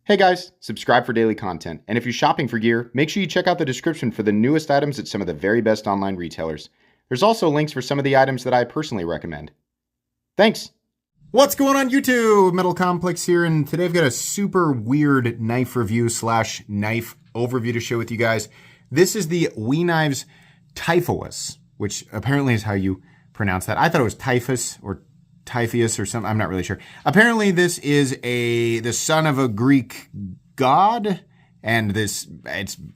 Hey guys, subscribe for daily content. And if you're shopping for gear, make sure you check out the description for the newest items at some of the very best online retailers. There's also links for some of the items that I personally recommend. Thanks! What's going on YouTube? Metal Complex here, and today I've got a super weird knife review / knife overview to share with you guys. This is the WE Typhoeus, which apparently is how you pronounce that. I thought it was Typhus or Typhoeus or something. I'm not really sure. Apparently this is the son of a Greek god, and it's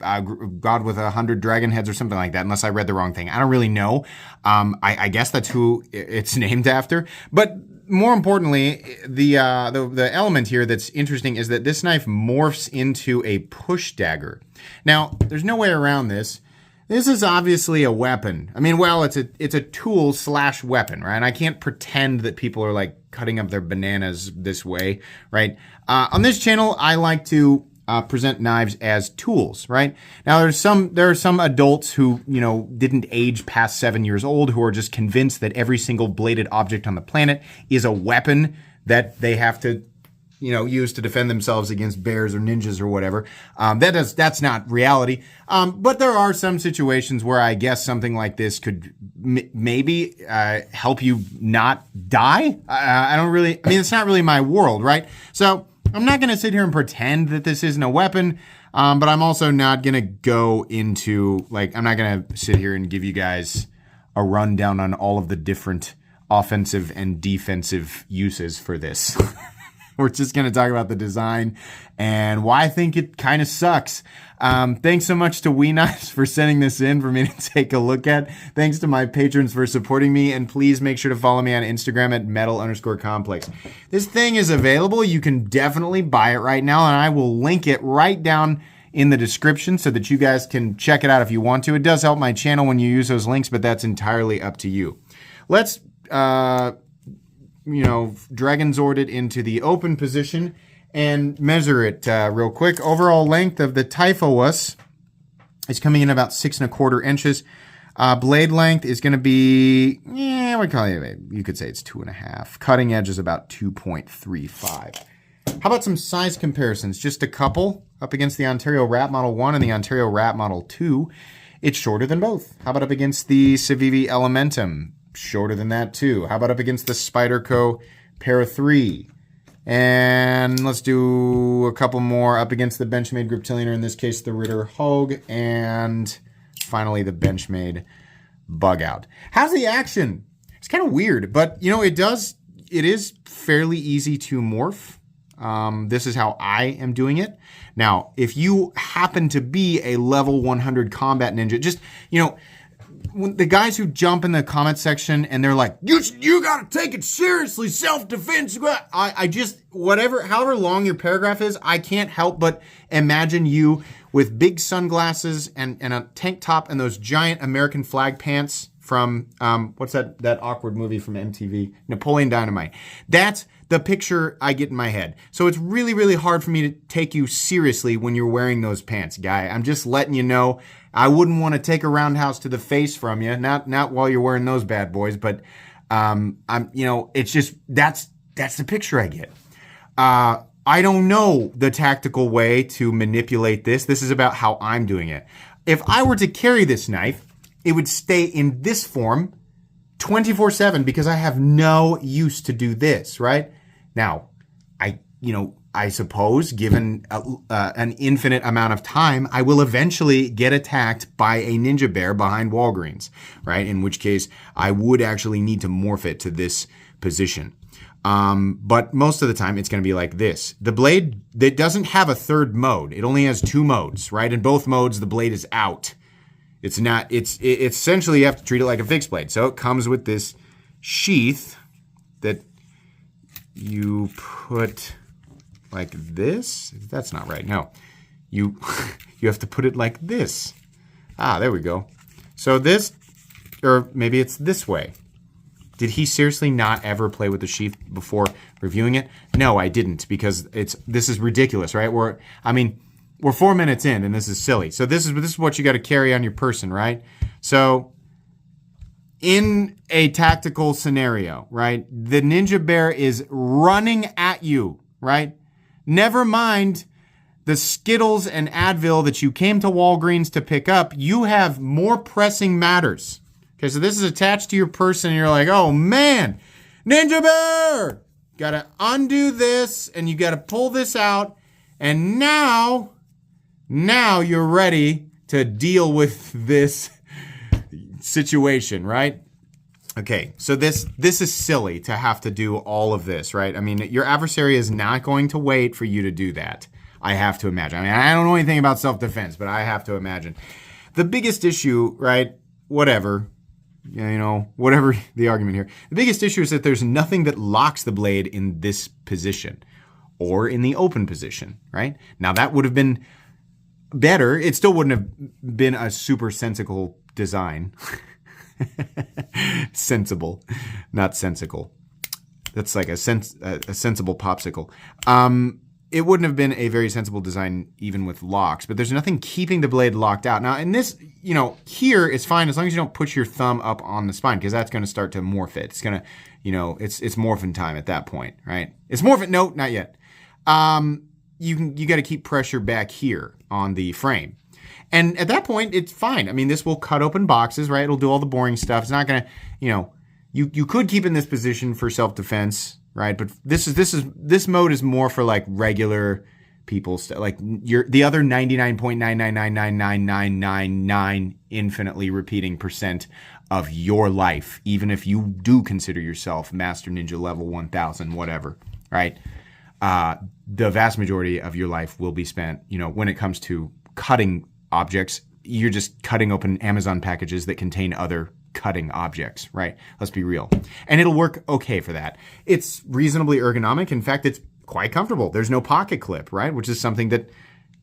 a god with 100 dragon heads or something like that, unless I read the wrong thing. I don't really know. I guess that's who it's named after. But more importantly, the element here that's interesting is that this knife morphs into a push dagger. Now, there's no way around this. This is obviously a weapon. I mean, well, it's a tool / weapon, right? And I can't pretend that people are like cutting up their bananas this way, right? On this channel, I like to present knives as tools, right? Now, there are some adults who, didn't age past 7 years old who are just convinced that every single bladed object on the planet is a weapon that they have to use to defend themselves against bears or ninjas or whatever. That's not reality. But there are some situations where I guess something like this could maybe help you not die. It's not really my world, right? So I'm not going to sit here and pretend that this isn't a weapon. But I'm also not going to go into, I'm not going to sit here and give you guys a rundown on all of the different offensive and defensive uses for this. We're just going to talk about the design and why I think it kind of sucks. Thanks so much to WE Knives for sending this in for me to take a look at. Thanks to my patrons for supporting me. And please make sure to follow me on Instagram at metal_complex. This thing is available. You can definitely buy it right now. And I will link it right down in the description so that you guys can check it out if you want to. It does help my channel when you use those links, but that's entirely up to you. Let's Dragon Zord it into the open position and measure it real quick. Overall length of the Typhoeus is coming in about 6 1/4 inches. Blade length is going to be, you could say it's 2.5. Cutting edge is about 2.35. How about some size comparisons? Just a couple up against the Ontario Rat Model 1 and the Ontario Rat Model 2. It's shorter than both. How about up against the Civivi Elementum? Shorter than that too. How about up against the Spyderco Para 3? And let's do a couple more up against the Benchmade Griptilian, or in this case the Ritter Hogue, and finally the Benchmade Bug Out. How's the action? It's kind of weird, but it is fairly easy to morph. This is how I am doing it. Now, if you happen to be a level 100 combat ninja, just, the guys who jump in the comment section and they're like, you gotta take it seriously, self-defense. However long your paragraph is, I can't help but imagine you with big sunglasses and a tank top and those giant American flag pants from, what's that awkward movie from MTV? Napoleon Dynamite. That's the picture I get in my head. So it's really, really hard for me to take you seriously when you're wearing those pants, guy. I'm just letting you know. I wouldn't want to take a roundhouse to the face from you, not while you're wearing those bad boys, but it's just that's the picture I get. I don't know the tactical way to manipulate this. This is about how I'm doing it. If I were to carry this knife, it would stay in this form 24/7 because I have no use to do this, right? Now, I suppose, given an infinite amount of time, I will eventually get attacked by a ninja bear behind Walgreens, right? In which case, I would actually need to morph it to this position. But most of the time, it's going to be like this. The blade, it doesn't have a third mode. It only has 2 modes, right? In both modes, the blade is out. It's essentially, you have to treat it like a fixed blade. So it comes with this sheath that you put like this. That's not right. No, you have to put it like this. There we go. So this, or maybe it's this way. Did he seriously not ever play with the sheath before reviewing it? No, I didn't, because this is ridiculous, right? We're 4 minutes in and this is silly. So this is what you got to carry on your person, right? So in a tactical scenario, right? The ninja bear is running at you, right? Never mind the Skittles and Advil that you came to Walgreens to pick up, you have more pressing matters. Okay, so this is attached to your person, and you're like, oh man, Ninja Bear! Gotta undo this, and you gotta pull this out, and now you're ready to deal with this situation, right? Okay, so this is silly to have to do all of this, right? I mean, your adversary is not going to wait for you to do that. I have to imagine. I mean, I don't know anything about self-defense, but I have to imagine. The biggest issue, right, whatever the argument here, the biggest issue is that there's nothing that locks the blade in this position or in the open position, right? Now, that would have been better. It still wouldn't have been a super sensible design. Sensible, not sensical. That's like a sensible popsicle. It wouldn't have been a very sensible design even with locks, but there's nothing keeping the blade locked out. Now, in this, here it's fine as long as you don't put your thumb up on the spine, because that's going to start to morph it. It's going to, it's morphing time at that point, right? It's morphing. No, not yet. You got to keep pressure back here on the frame. And at that point, it's fine. I mean, this will cut open boxes, right? It'll do all the boring stuff. It's not going to, you could keep in this position for self-defense, right? But this mode is more for like regular people, like the other 99.9999999 infinitely repeating percent of your life, even if you do consider yourself Master Ninja level 1000, whatever, right? The vast majority of your life will be spent, when it comes to cutting objects, you're just cutting open Amazon packages that contain other cutting objects, right? Let's be real. And it'll work okay for that. It's reasonably ergonomic. In fact, it's quite comfortable. There's no pocket clip, right? Which is something that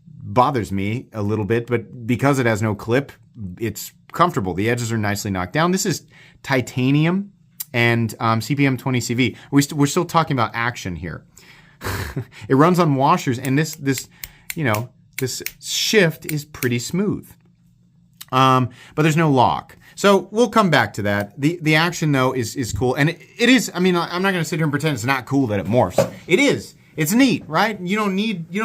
bothers me a little bit, but because it has no clip, it's comfortable. The edges are nicely knocked down. This is titanium and CPM 20CV. We're still talking about action here. It runs on washers, and this shift is pretty smooth. But there's no lock. So we'll come back to that. The action, though, is cool. And it is, I mean, I'm not going to sit here and pretend it's not cool that it morphs. It is. It's neat, right? You don't need to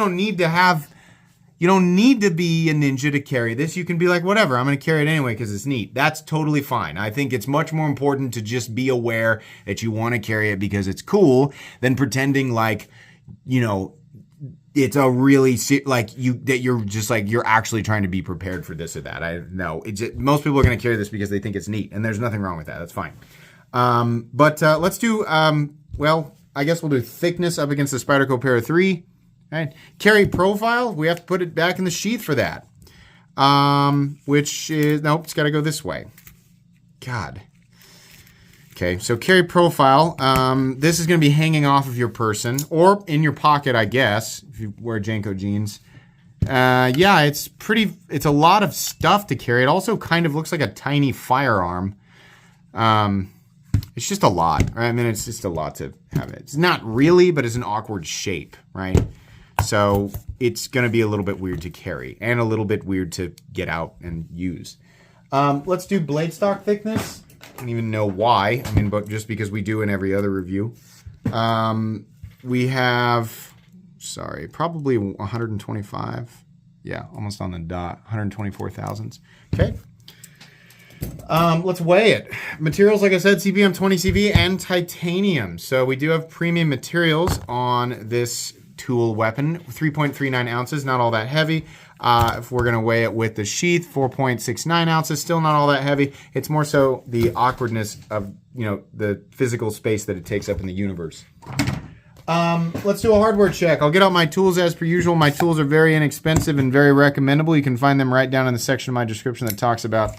be a ninja to carry this. You can be like, whatever, I'm going to carry it anyway because it's neat. That's totally fine. I think it's much more important to just be aware that you want to carry it because it's cool than pretending like, it's a really you're actually trying to be prepared for this or that. Most people are going to carry this because they think it's neat, and there's nothing wrong with that. That's fine. But let's do I guess we'll do thickness up against the Spyderco Para 3. Right. Carry profile, we have to put it back in the sheath for that. Which is, nope, it's got to go this way. God. Okay, so carry profile. This is going to be hanging off of your person or in your pocket, I guess, if you wear Janko jeans. It's a lot of stuff to carry. It also kind of looks like a tiny firearm. It's just a lot, right? I mean, it's just a lot to have it. It's not really, but it's an awkward shape, right? So it's going to be a little bit weird to carry and a little bit weird to get out and use. Let's do blade stock thickness. I don't even know why. I mean, but just because we do in every other review. We have, probably 125. Yeah, almost on the dot. 124 thousandths. Okay. Let's weigh it. Materials, like I said, CPM 20CV and titanium. So we do have premium materials on this tool weapon. 3.39 ounces, not all that heavy. If we're going to weigh it with the sheath, 4.69 ounces, still not all that heavy. It's more so the awkwardness of, the physical space that it takes up in the universe. Let's do a hardware check. I'll get out my tools as per usual. My tools are very inexpensive and very recommendable. You can find them right down in the section of my description that talks about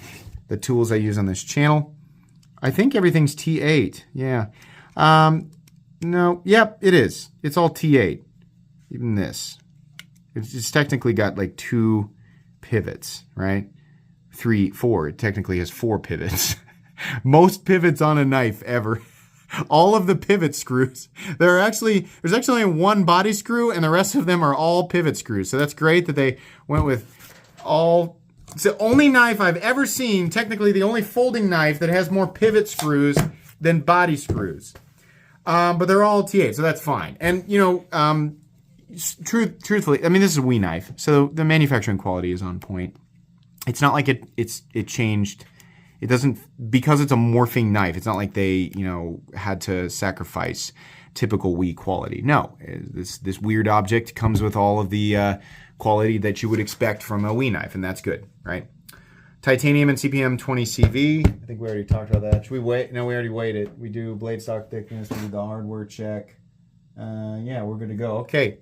the tools I use on this channel. I think everything's T8. Yeah. No. Yep, it is. It's all T8. Even this. It's technically got like 2 pivots, right? 3, 4. It technically has 4 pivots. Most pivots on a knife ever. All of the pivot screws. There's actually only 1 body screw, and the rest of them are all pivot screws. So that's great that they went with all. It's the only knife I've ever seen, technically the only folding knife that has more pivot screws than body screws. But they're all T8, so that's fine. And, truthfully, I mean, this is a WE knife, so the manufacturing quality is on point. It's not like it changed. It doesn't, because it's a morphing knife. It's not like they had to sacrifice typical WE quality. No, this weird object comes with all of the quality that you would expect from a WE knife, and that's good, right? Titanium and CPM 20CV. I think we already talked about that. Should we wait? No, we already waited. We do blade stock thickness. We do the hardware check. Yeah, we're good to go. Okay.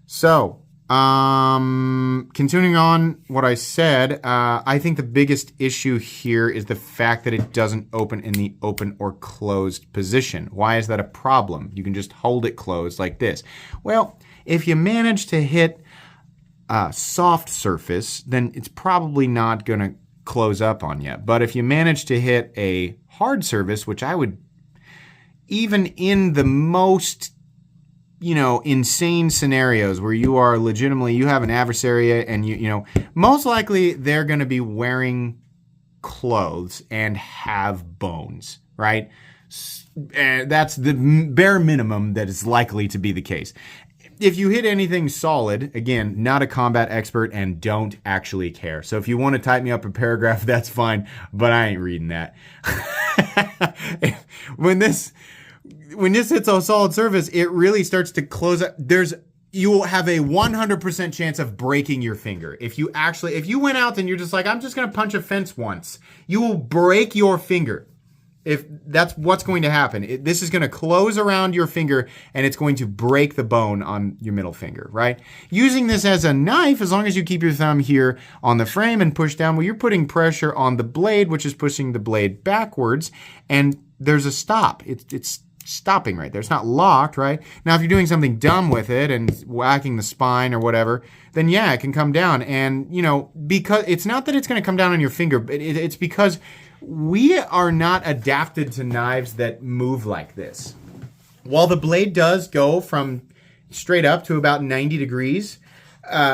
So, continuing on what I said, I think the biggest issue here is the fact that it doesn't open in the open or closed position. Why is that a problem? You can just hold it closed like this. Well, if you manage to hit a soft surface, then it's probably not going to close up on you. But if you manage to hit a hard surface, which I would, even in the most insane scenarios where you are legitimately, you have an adversary and most likely they're going to be wearing clothes and have bones, right? And that's the bare minimum that is likely to be the case. If you hit anything solid, again, not a combat expert and don't actually care. So if you want to type me up a paragraph, that's fine, but I ain't reading that. When this hits a solid surface, it really starts to close up. You will have a 100% chance of breaking your finger. If you went out and you're just like, I'm just going to punch a fence once, you will break your finger. If that's what's going to happen. This is going to close around your finger and it's going to break the bone on your middle finger, right? Using this as a knife, as long as you keep your thumb here on the frame and push down, well, you're putting pressure on the blade, which is pushing the blade backwards, and there's a stop. It's stopping right there. It's not locked, right? Now, if you're doing something dumb with it and whacking the spine or whatever, then yeah, it can come down. And, because it's not that it's going to come down on your finger, but it's because we are not adapted to knives that move like this. While the blade does go from straight up to about 90 degrees,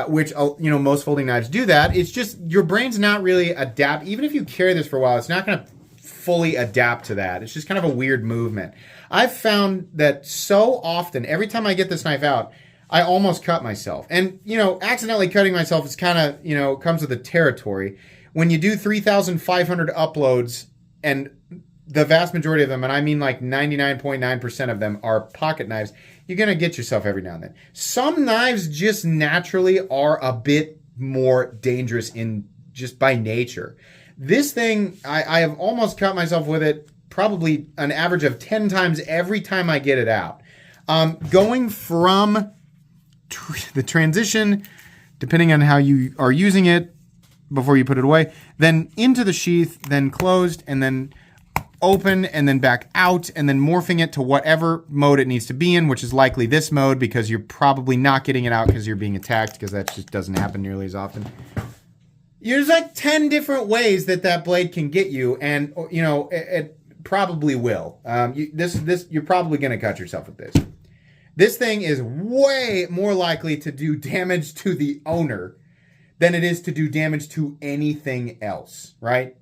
which, most folding knives do that, it's just your brain's not really adapt. Even if you carry this for a while, it's not going to fully adapt to that. It's just kind of a weird movement. I've found that so often, every time I get this knife out, I almost cut myself. And, accidentally cutting myself is kind of, comes with the territory. When you do 3,500 uploads, and the vast majority of them, and I mean like 99.9% of them, are pocket knives, you're going to get yourself every now and then. Some knives just naturally are a bit more dangerous just by nature. This thing, I have almost cut myself with it probably an average of 10 times every time I get it out. Going from the transition, depending on how you are using it, before you put it away, then into the sheath, then closed, and then open, and then back out, and then morphing it to whatever mode it needs to be in, which is likely this mode, because you're probably not getting it out because you're being attacked, because that just doesn't happen nearly as often. There's like 10 different ways that blade can get you, and it probably will. You're probably going to cut yourself with this. This thing is way more likely to do damage to the owner than it is to do damage to anything else, right?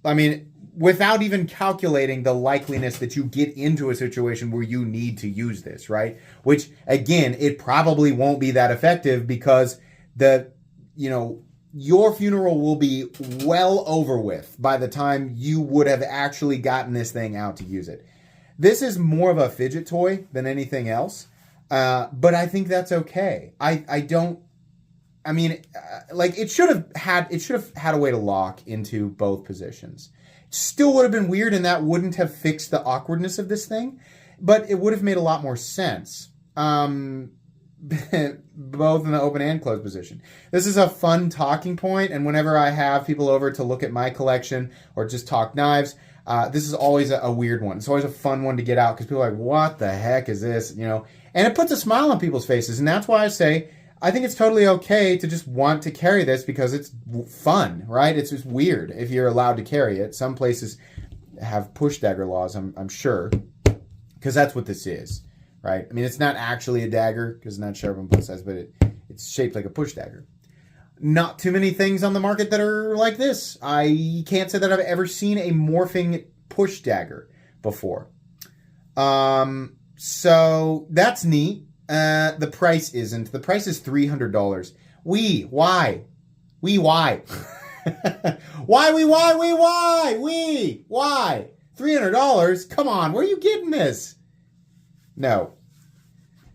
I mean, without even calculating the likeliness that you get into a situation where you need to use this, right? Which, again, it probably won't be that effective because your funeral will be well over with by the time you would have actually gotten this thing out to use it. This is more of a fidget toy than anything else, but I think that's okay. It should have had a way to lock into both positions. Still would have been weird, and that wouldn't have fixed the awkwardness of this thing, but it would have made a lot more sense. Both in the open and closed position. This is a fun talking point, and whenever I have people over to look at my collection or just talk knives, this is always a weird one. It's always a fun one to get out because people are like, what the heck is this? And it puts a smile on people's faces, and that's why I say, I think it's totally okay to just want to carry this because it's fun, right? It's just weird if you're allowed to carry it. Some places have push dagger laws, I'm sure, because that's what this is, right? I mean, it's not actually a dagger because it's not sharp on both sides, but it's shaped like a push dagger. Not too many things on the market that are like this. I can't say that I've ever seen a morphing push dagger before. So that's neat. The price isn't. The price is $300. Why? Why? Why? $300? Come on, where are you getting this? No.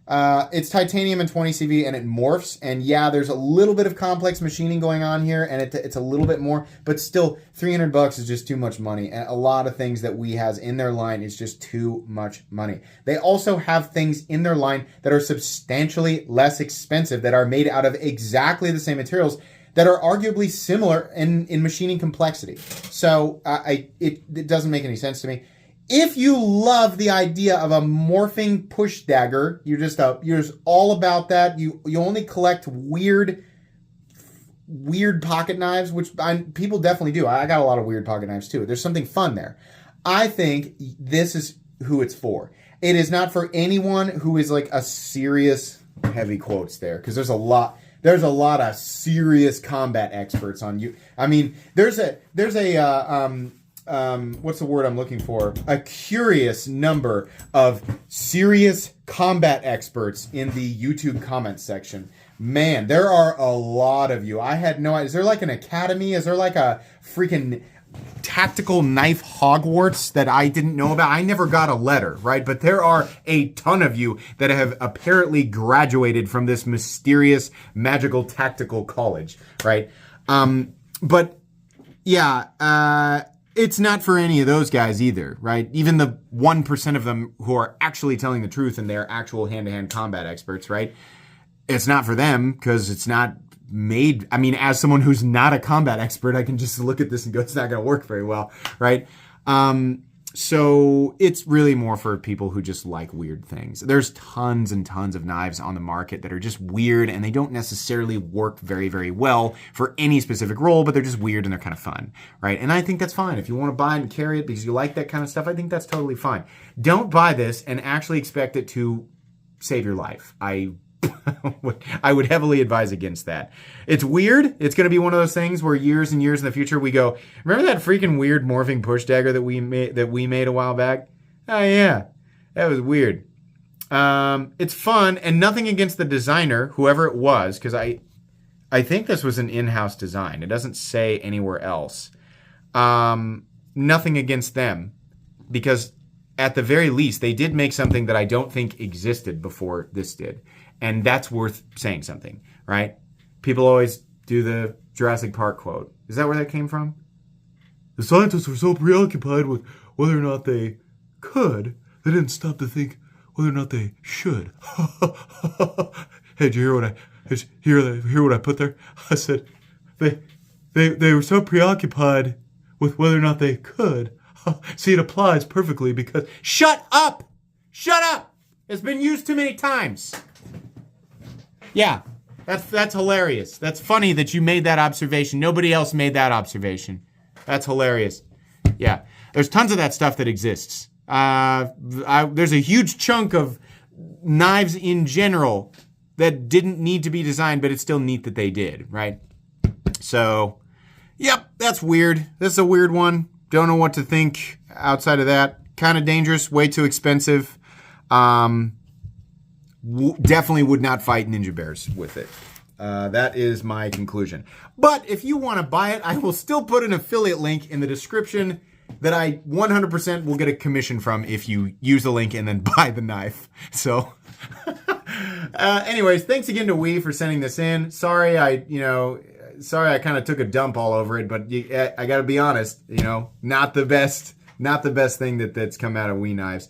It's titanium and 20 CV, and it morphs. And yeah, there's a little bit of complex machining going on here, and it's a little bit more, but still, $300 is just too much money. And a lot of things that WE has in their line is just too much money. They also have things in their line that are substantially less expensive, that are made out of exactly the same materials, that are arguably similar in machining complexity. So it doesn't make any sense to me. If you love the idea of a morphing push dagger, you're just all about that. You only collect weird pocket knives, which people definitely do. I got a lot of weird pocket knives too. There's something fun there. I think this is who it's for. It is not for anyone who is like a serious, heavy quotes there, because there's a lot of serious combat experts on you. I mean, there's a what's the word I'm looking for? A curious number of serious combat experts in the YouTube comment section. Man, there are a lot of you. I had no idea. Is there like an academy? Is there like a freaking tactical knife Hogwarts that I didn't know about? I never got a letter, right? But there are a ton of you that have apparently graduated from this mysterious, magical, tactical college, right? But yeah, it's not for any of those guys either, right? Even the 1% of them who are actually telling the truth and they're actual hand-to-hand combat experts, right? It's not for them because it's not made. I mean, as someone who's not a combat expert, I can just look at this and go, it's not going to work very well, right? So it's really more for people who just like weird things. There's tons and tons of knives on the market that are just weird, and they don't necessarily work very, very well for any specific role, but they're just weird and they're kind of fun, right? And I think that's fine. If you want to buy it and carry it because you like that kind of stuff, I think that's totally fine. Don't buy this and actually expect it to save your life. I would heavily advise against that. It's weird. It's going to be one of those things where years and years in the future we go, remember that freaking weird morphing push dagger that we made a while back? Oh yeah, that was weird. It's fun, and nothing against the designer, whoever it was, because I think this was an in-house design. It doesn't say anywhere else. Nothing against them, because at the very least they did make something that I don't think existed before this did. And that's worth saying something, right? People always do the Jurassic Park quote. Is that where that came from? The scientists were so preoccupied with whether or not they could, they didn't stop to think whether or not they should. Hey, did you hear what I put there? I said they were so preoccupied with whether or not they could. See, it applies perfectly because shut up! It's been used too many times. Yeah, that's hilarious. That's funny that you made that observation. Nobody else made that observation. That's hilarious. Yeah, there's tons of that stuff that exists. There's a huge chunk of knives in general that didn't need to be designed, but it's still neat that they did, right? So, yep, that's weird. This is a weird one. Don't know what to think outside of that. Kind of dangerous, way too expensive. Definitely would not fight ninja bears with it. That is my conclusion. But if you want to buy it, I will still put an affiliate link in the description that I 100% will get a commission from if you use the link and then buy the knife. So, anyways, thanks again to WE for sending this in. Sorry I kind of took a dump all over it, but I got to be honest, not the best thing that's come out of WE knives.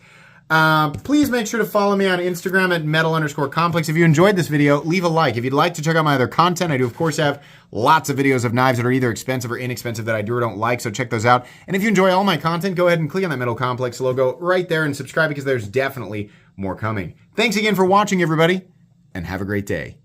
Please make sure to follow me on Instagram at metal_complex. If you enjoyed this video, leave a like. If you'd like to check out my other content, I do, of course, have lots of videos of knives that are either expensive or inexpensive that I do or don't like, so check those out. And if you enjoy all my content, go ahead and click on that Metal Complex logo right there and subscribe because there's definitely more coming. Thanks again for watching, everybody, and have a great day.